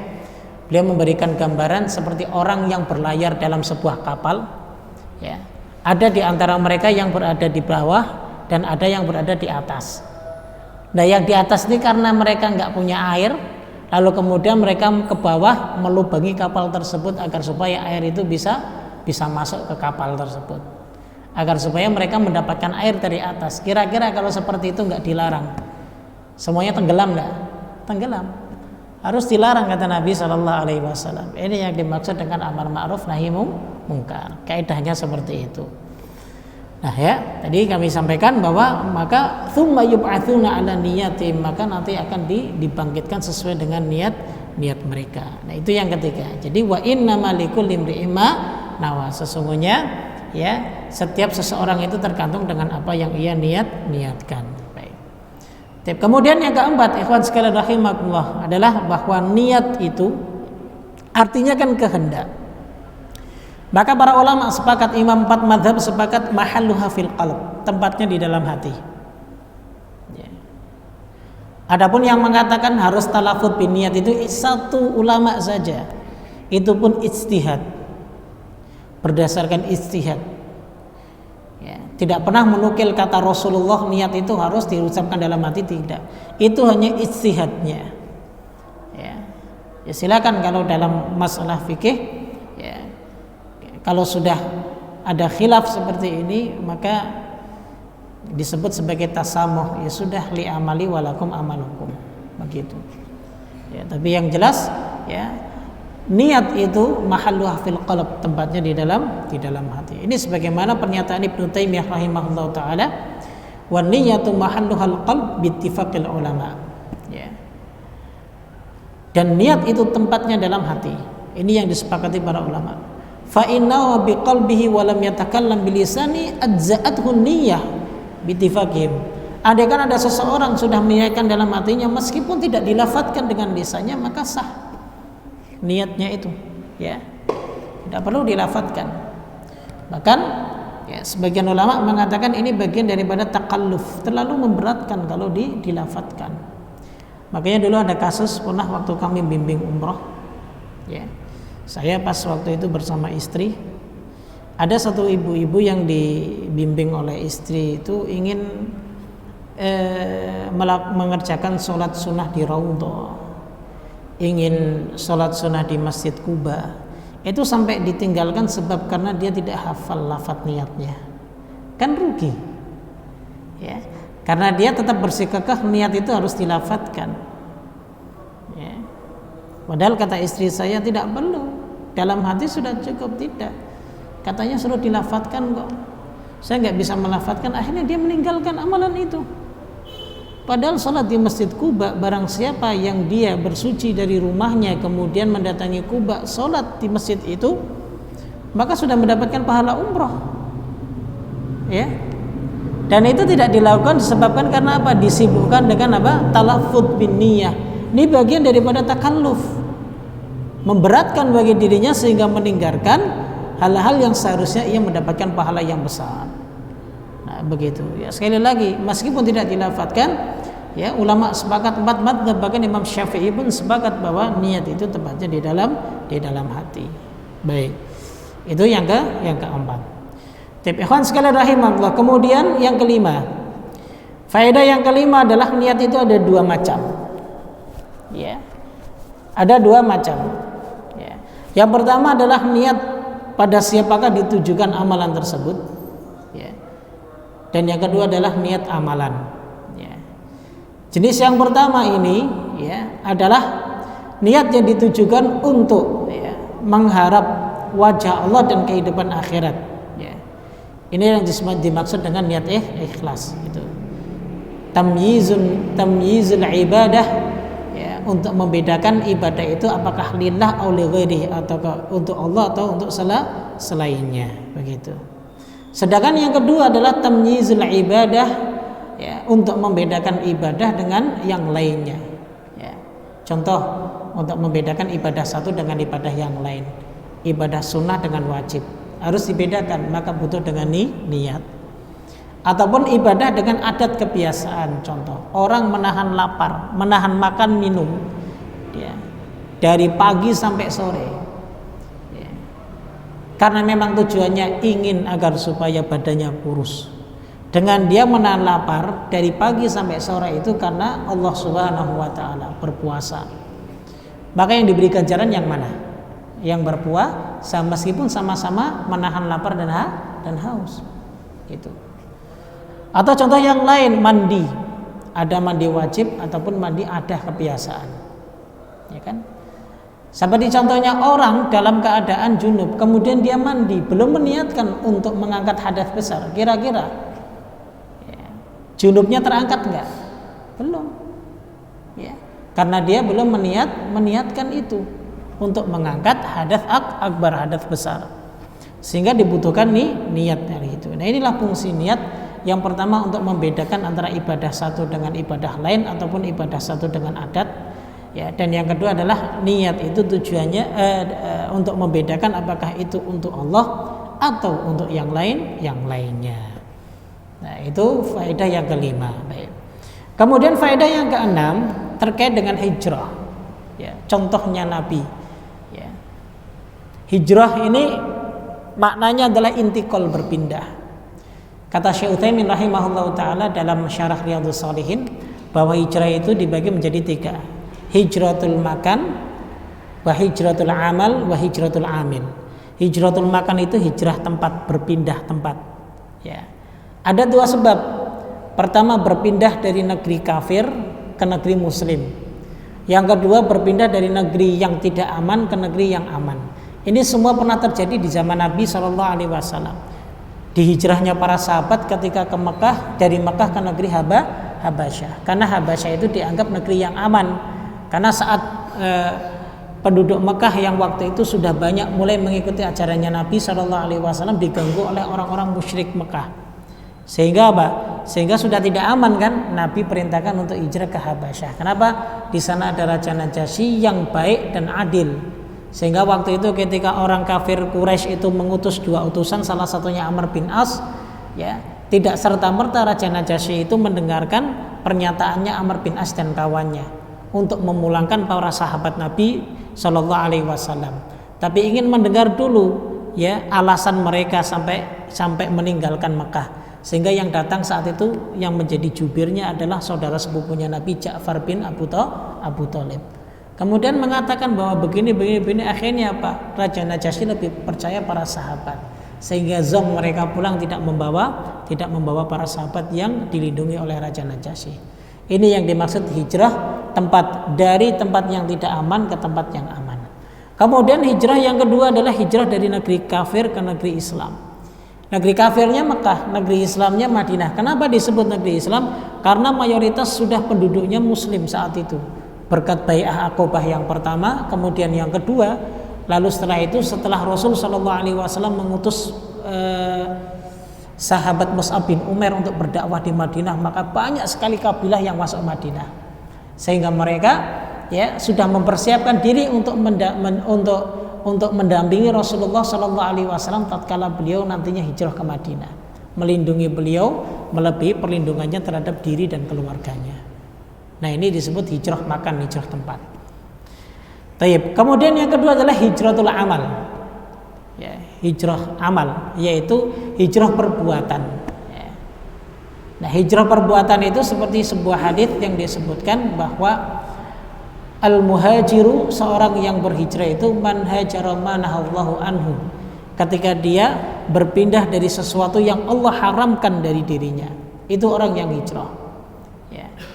beliau memberikan gambaran seperti orang yang berlayar dalam sebuah kapal, ya. Ada di antara mereka yang berada di bawah dan ada yang berada di atas. Nah, yang di atas ini karena mereka nggak punya air, lalu kemudian mereka ke bawah melubangi kapal tersebut agar supaya air itu bisa masuk ke kapal tersebut, agar supaya mereka mendapatkan air dari atas. Kira-kira kalau seperti itu nggak dilarang, semuanya tenggelam nggak? Tenggelam. Harus dilarang kata Nabi SAW. Ini yang dimaksud dengan amar ma'ruf nahi mungkar. Kaidahnya seperti itu. Nah, ya, tadi kami sampaikan bahwa maka tsumma yub'atsuna 'ala niyatim, maka nanti akan dibangkitkan sesuai dengan niat mereka. Nah, itu yang ketiga. Jadi wa innamal likulli imri'in ma nawa, sesungguhnya, ya, setiap seseorang itu tergantung dengan apa yang ia niatkan. Baik. Kemudian yang keempat, ikhwan sekalian rahimakumullah, adalah bahwa niat itu artinya kan kehendak. Maka para ulama sepakat, imam 4 mazhab sepakat mahalluha fil qalb, tempatnya di dalam hati. Ya. Adapun yang mengatakan harus talafut bin niat itu satu ulama saja. Itu pun ijtihad. Berdasarkan ijtihad. Ya. Tidak pernah menukil kata Rasulullah niat itu harus diucapkan dalam hati, tidak. Itu hanya ijtihadnya. Ya. Ya, silakan kalau dalam masalah fikih, kalau sudah ada khilaf seperti ini maka disebut sebagai tasamuh, ya sudah, li amali walakum amalukum, begitu. Ya, tapi yang jelas, ya, niat itu mahalluha fil qalb, tempatnya di dalam hati. Ini sebagaimana pernyataan Ibnu Taimiyah rahimahullahu taala, wan niyatu mahalluhal qalb bittifaqil ulama. Ya. Dan niat itu tempatnya dalam hati. Ini yang disepakati para ulama. Fa inna bi qalbihi wa lam yatakallam bilisani ajza'athu niyyah bittifaqihim. Andai kan ada seseorang sudah meniatkan dalam hatinya meskipun tidak dilafadzkan dengan lisannya, maka sah niatnya itu, ya. Tidak perlu dilafadzkan. Bahkan, ya, sebagian ulama mengatakan ini bagian daripada takalluf, terlalu memberatkan kalau dilafadzkan. Makanya dulu ada kasus pernah waktu kami bimbing umroh, ya. Saya pas waktu itu bersama istri, ada satu ibu-ibu yang dibimbing oleh istri itu ingin mengerjakan sholat sunnah di Raudhah. ingin sholat sunnah di Masjid Kuba itu sampai ditinggalkan sebab karena dia tidak hafal lafadz niatnya, kan rugi ya, karena dia tetap bersikukuh niat itu harus dilafadzkan ya. Padahal kata istri saya tidak perlu, dalam hati sudah cukup. Tidak, katanya suruh dilafadzkan kok, saya nggak bisa melafadzkan, akhirnya dia meninggalkan amalan itu. Padahal sholat di Masjid Kuba, barang siapa yang dia bersuci dari rumahnya kemudian mendatangi Kuba, sholat di masjid itu, maka sudah mendapatkan pahala umroh ya. Dan itu tidak dilakukan disebabkan karena apa? Disibukkan dengan apa? Talaffuz bin niyah. Ini bagian daripada takalluf, memberatkan bagi dirinya sehingga meninggalkan hal-hal yang seharusnya ia mendapatkan pahala yang besar. Nah, begitu ya. Sekali lagi, meskipun tidak dilafadzkan ya, ulama sepakat, 4 madzhab, bahkan Imam Syafi'i pun sepakat bahwa niat itu tempatnya di dalam hati. Baik. Itu yang keempat. Ikhwan sekalian rahimakumullah. Kemudian yang kelima. Faedah yang kelima adalah niat itu ada 2 macam. Ya. Ada 2 macam. Ya. Yang pertama adalah niat pada siapakah ditujukan amalan tersebut. Ya. Dan yang kedua adalah niat amalan. Ya. Jenis yang pertama ini ya adalah niat yang ditujukan untuk ya, mengharap wajah Allah dan kehidupan akhirat. Ya. Ini yang dimaksud dengan niat ikhlas. Itu tamyizul ibadah ya, untuk membedakan ibadah itu apakah lillah atau li ghairihi, atau untuk Allah atau untuk selainnya, begitu. Sedangkan yang kedua adalah tamyizul ibadah ya, untuk membedakan ibadah dengan yang lainnya ya. Contoh, untuk membedakan ibadah satu dengan ibadah yang lain, ibadah sunnah dengan wajib harus dibedakan, maka butuh dengan niat. Ataupun ibadah dengan adat kebiasaan, contoh orang menahan lapar, menahan makan minum ya, dari pagi sampai sore ya, karena memang tujuannya ingin agar supaya badannya kurus. Dengan dia menahan lapar dari pagi sampai sore itu karena Allah Subhanahu wa taala, berpuasa. Maka yang diberi ganjaran yang mana? Yang berpuasa, meskipun sama-sama menahan lapar dan haus. Gitu. Atau contoh yang lain, mandi. Ada mandi wajib ataupun mandi ada kebiasaan. Ya kan? Seperti contohnya orang dalam keadaan junub, kemudian dia mandi, belum meniatkan untuk mengangkat hadas besar. Kira-kira junubnya terangkat enggak? Belum. Ya. Karena dia belum meniatkan itu untuk mengangkat hadas akbar, hadas besar. Sehingga dibutuhkan niat dari itu. Nah, inilah fungsi niat. Yang pertama untuk membedakan antara ibadah satu dengan ibadah lain ataupun ibadah satu dengan adat. Ya, dan yang kedua adalah niat itu tujuannya untuk membedakan apakah itu untuk Allah atau untuk yang lainnya. Nah, itu faedah yang kelima. Baik. Kemudian faedah yang keenam terkait dengan hijrah. Ya, contohnya Nabi. Ya. Hijrah ini maknanya adalah intikal, berpindah. Kata Syekh Utsaimin rahimahullahu taala dalam syarah Riyadhus Shalihin bahwa hijrah itu dibagi menjadi 3. Hijratul makan, wa hijratul amal, wa hijratul amil. Hijratul makan itu hijrah tempat, berpindah tempat. Ya. Ada 2 sebab. Pertama, berpindah dari negeri kafir ke negeri muslim. Yang kedua, berpindah dari negeri yang tidak aman ke negeri yang aman. Ini semua pernah terjadi di zaman Nabi SAW. Di hijrahnya para sahabat ketika ke Mekah, dari Mekah ke negeri Habasyah. Karena Habasyah itu dianggap negeri yang aman. Karena saat penduduk Mekah yang waktu itu sudah banyak mulai mengikuti ajarannya Nabi SAW diganggu oleh orang-orang musyrik Mekah. Sehingga apa? Sehingga sudah tidak aman kan? Nabi perintahkan untuk hijrah ke Habasyah. Kenapa? Di sana ada Raja Najasyi yang baik dan adil. Sehingga waktu itu ketika orang kafir Quraisy itu mengutus 2 utusan, salah satunya Amr bin As, ya, tidak serta-merta Raja Najasyi itu mendengarkan pernyataannya Amr bin As dan kawannya untuk memulangkan para sahabat Nabi Shallallahu Alaihi Wasallam. Tapi ingin mendengar dulu ya alasan mereka sampai meninggalkan Mekah. Sehingga yang datang saat itu yang menjadi jubirnya adalah saudara sepupunya Nabi Ja'far bin Abu Thalib. Kemudian mengatakan bahwa begini, akhirnya apa? Raja Najasyi lebih percaya para sahabat, sehingga zong mereka pulang tidak membawa para sahabat yang dilindungi oleh Raja Najasyi. Ini yang dimaksud hijrah dari tempat yang tidak aman ke tempat yang aman. Kemudian hijrah yang kedua adalah hijrah dari negeri kafir ke negeri Islam. Negeri kafirnya Mekah, negeri Islamnya Madinah. Kenapa disebut negeri Islam? Karena mayoritas sudah penduduknya Muslim saat itu. Berkat Bai'ah Aqobah yang pertama, kemudian yang kedua, lalu setelah Rasul Shallallahu Alaihi Wasallam mengutus sahabat Mus'ab bin Umair untuk berdakwah di Madinah, maka banyak sekali kabilah yang masuk Madinah, sehingga mereka sudah mempersiapkan diri untuk mendampingi Rasulullah Shallallahu Alaihi Wasallam tatkala beliau nantinya hijrah ke Madinah, melindungi beliau melebihi perlindungannya terhadap diri dan keluarganya. Nah, ini disebut hijrah makan, hijrah tempat. Taib. Kemudian yang kedua adalah hijratul amal. Hijrah amal, yaitu hijrah perbuatan. Nah, hijrah perbuatan itu seperti sebuah hadis yang disebutkan bahwa al-muhajiru, seorang yang berhijrah itu man hajara ma nahallahu anhu, ketika dia berpindah dari sesuatu yang Allah haramkan dari dirinya, itu orang yang hijrah.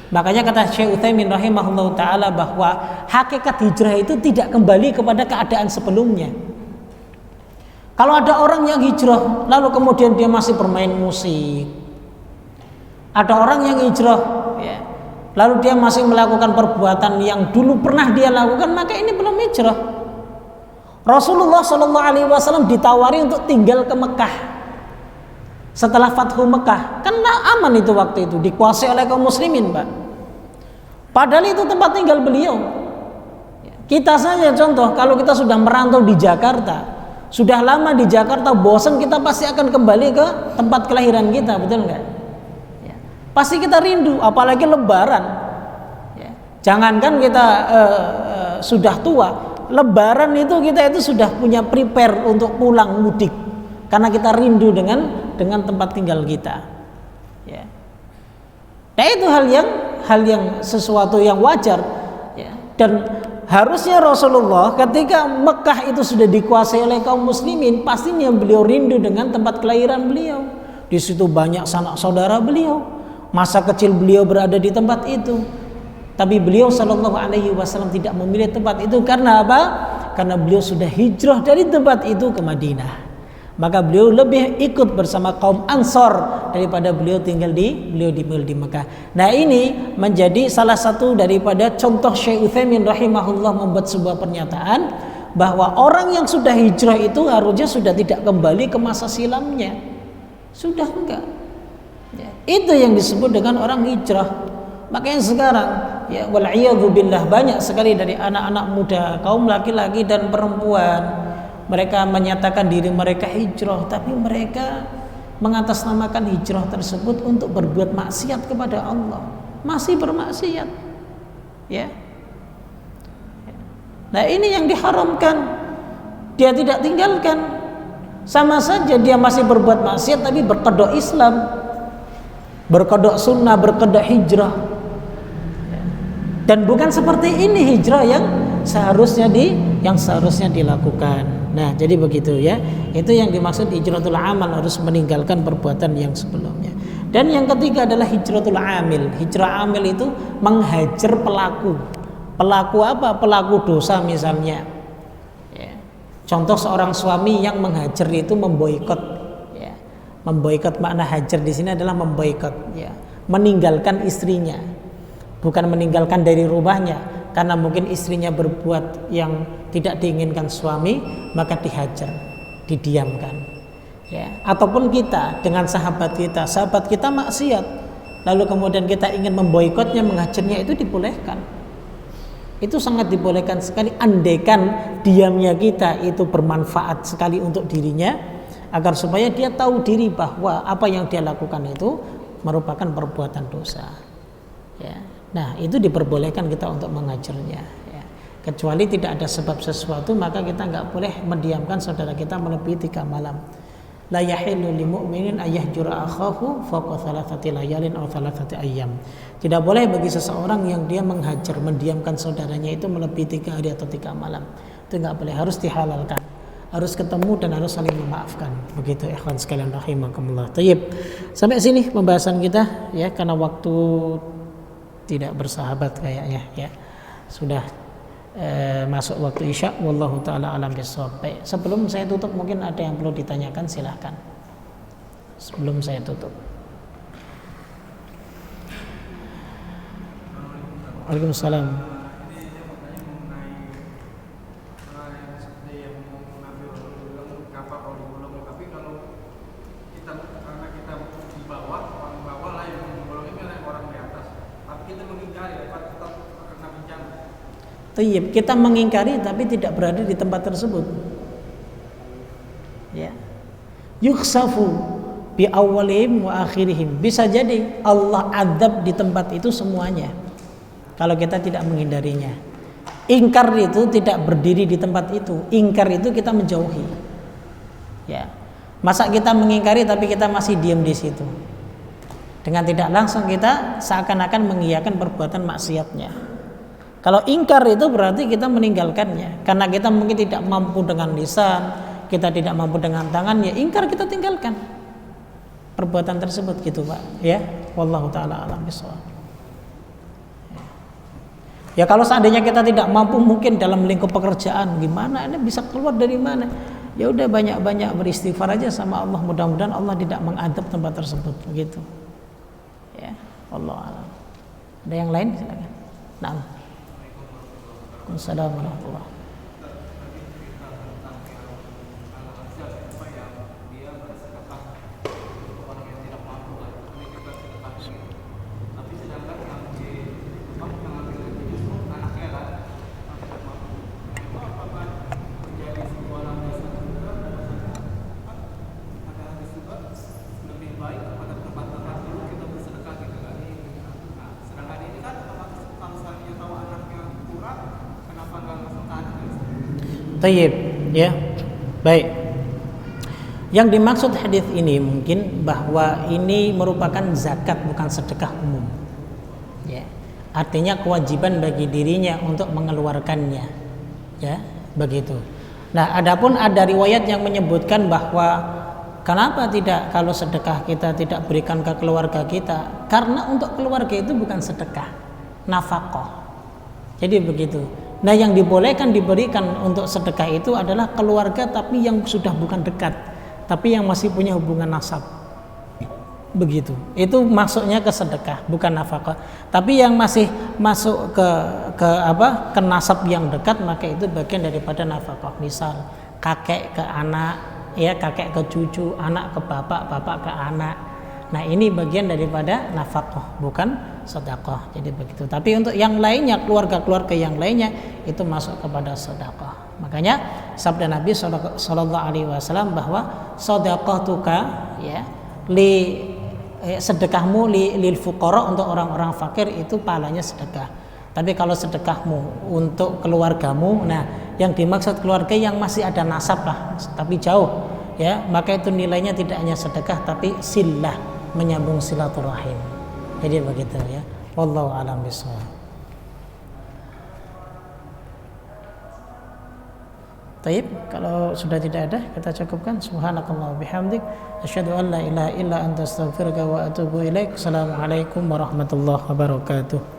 Makanya kata Syekh Utsaimin rahimahullahu taala bahwa hakikat hijrah itu tidak kembali kepada keadaan sebelumnya. Kalau ada orang yang hijrah lalu kemudian dia masih bermain musik, ada orang yang hijrah lalu dia masih melakukan perbuatan yang dulu pernah dia lakukan, maka ini belum hijrah. Rasulullah Shallallahu Alaihi Wasallam ditawari untuk tinggal ke Mekah setelah Fathu Mekah, karena aman itu waktu itu, dikuasai oleh kaum muslimin, Pak. Padahal itu tempat tinggal beliau. Kita saja contoh, kalau kita sudah merantau di Jakarta, sudah lama di Jakarta, bosan, kita pasti akan kembali ke tempat kelahiran kita, betul nggak? Pasti kita rindu, apalagi Lebaran. Jangankan kita sudah tua, Lebaran itu kita itu sudah punya prepare untuk pulang mudik, karena kita rindu dengan tempat tinggal kita. Nah, itu hal yang sesuatu yang wajar, dan harusnya Rasulullah ketika Mekah itu sudah dikuasai oleh kaum muslimin, pastinya beliau rindu dengan tempat kelahiran beliau. Di situ banyak sanak saudara beliau, masa kecil beliau berada di tempat itu. Tapi beliau Shallallahu Alaihi Wasallam tidak memilih tempat itu karena apa? Karena beliau sudah hijrah dari tempat itu ke Madinah. Maka beliau lebih ikut bersama kaum Ansor daripada beliau tinggal di Mekah. Nah, ini menjadi salah satu daripada contoh Syekh Utsaimin rahimahullah membuat sebuah pernyataan bahwa orang yang sudah hijrah itu harusnya sudah tidak kembali ke masa silamnya. Sudah enggak. Itu yang disebut dengan orang hijrah. Makanya sekarang wal'iyadzubillah banyak sekali dari anak-anak muda, kaum laki-laki dan perempuan, mereka menyatakan diri mereka hijrah, tapi mereka mengatasnamakan hijrah tersebut untuk berbuat maksiat kepada Allah, masih bermaksiat. Nah, ini yang diharamkan, dia tidak tinggalkan. Sama saja dia masih berbuat maksiat tapi berkedok Islam, berkedok sunnah, berkedok hijrah. Dan bukan seperti ini hijrah yang seharusnya dilakukan. Nah, jadi begitu ya. Itu yang dimaksud hijratul amal, harus meninggalkan perbuatan yang sebelumnya. Dan yang ketiga adalah hijratul amil. Hijrah amil itu menghajar pelaku. Pelaku apa? Pelaku dosa misalnya. Contoh seorang suami yang menghajar itu memboikot. Memboikot, makna hajar di sini adalah memboikot. Meninggalkan istrinya. Bukan meninggalkan dari rumahnya, karena mungkin istrinya berbuat yang tidak diinginkan suami, maka dihajar, didiamkan. Ataupun kita dengan sahabat kita maksiat, lalu kemudian kita ingin memboikotnya, menghajarnya, itu dibolehkan. Itu sangat dibolehkan sekali, andaikan diamnya kita itu bermanfaat sekali untuk dirinya, agar supaya dia tahu diri bahwa apa yang dia lakukan itu merupakan perbuatan dosa. Nah, itu diperbolehkan kita untuk mengajarnya. Kecuali tidak ada sebab sesuatu, maka kita nggak boleh mendiamkan saudara kita melebihi 3 malam. La yahillu lil mu'minin ayyahjura akhahu fawqa thalathati layalin aw thalathati ayyam. Tidak boleh bagi seseorang yang dia menghajar, mendiamkan saudaranya itu melebihi 3 hari atau 3 malam. Itu enggak boleh, harus dihalalkan. Harus ketemu dan harus saling memaafkan. Begitu ikhwan sekalian rahimakumullah. Tayyib. Sampai sini pembahasan kita ya, karena waktu tidak bersahabat kayaknya ya. Sudah masuk waktu isya, wallahu taala alam bisawab. Baik, sebelum saya tutup mungkin ada yang perlu ditanyakan, silahkan. Sebelum saya tutup. Waalaikumsalam. Tayyib, kita mengingkari tapi tidak berada di tempat tersebut. Ya. Yuksafu bi awwalihim wa akhirihim. Bisa jadi Allah adab di tempat itu semuanya. Kalau kita tidak menghindarinya. Ingkar itu tidak berdiri di tempat itu. Ingkar itu kita menjauhi. Ya. Masa kita mengingkari tapi kita masih diam di situ. Dengan tidak langsung kita seakan-akan mengiyakan perbuatan maksiatnya. Kalau ingkar itu berarti kita meninggalkannya. Karena kita mungkin tidak mampu dengan lisan, kita tidak mampu dengan tangan, ya ingkar kita tinggalkan perbuatan tersebut gitu Pak. Ya, wallahu taala alam bisawab. Ya kalau seandainya kita tidak mampu mungkin dalam lingkup pekerjaan, gimana ini bisa keluar dari mana? Ya udah banyak-banyak beristighfar aja sama Allah, mudah-mudahan Allah tidak mengadab tempat tersebut begitu. Ya, wallahu alam. Ada yang lain silakan. Nah. Assalamualaikum warahmatullahi wabarakatuh. Tayyib, ya, baik. Yang dimaksud hadis ini mungkin bahwa ini merupakan zakat bukan sedekah umum. Ya, artinya kewajiban bagi dirinya untuk mengeluarkannya. Ya, begitu. Nah, adapun ada riwayat yang menyebutkan bahwa kenapa tidak kalau sedekah kita tidak berikan ke keluarga kita? Karena untuk keluarga itu bukan sedekah, nafkah. Jadi begitu. Nah yang dibolehkan diberikan untuk sedekah itu adalah keluarga tapi yang sudah bukan dekat, tapi yang masih punya hubungan nasab. Begitu. Itu maksudnya ke sedekah, bukan nafkah. Tapi yang masih masuk ke nasab yang dekat, maka itu bagian daripada nafkah. Misal kakek ke anak, ya kakek ke cucu, anak ke bapak, bapak ke anak. Nah ini bagian daripada nafkah, bukan sedekah. Jadi begitu. Tapi untuk yang lainnya, keluarga-keluarga yang lainnya itu masuk kepada sedekah. Makanya sabda Nabi Sallallahu Alaihi Wasallam bahwa sedekahtuka, ya, sedekahmu lil fuqara, untuk orang-orang fakir itu pahalanya sedekah. Tapi kalau sedekahmu untuk keluargamu, nah yang dimaksud keluarga yang masih ada nasab lah, tapi jauh, ya, maka itu nilainya tidak hanya sedekah tapi silah, menyambung silaturahim. Jadi begitu ya. Wallahu a'lam bishawab. Taib, kalau sudah tidak ada kita cukupkan. Subhanakallah bihamdik, asyhadu an la ilaha illa anta astaghfiruka wa atubu ilaik. Assalamualaikum warahmatullahi wabarakatuh.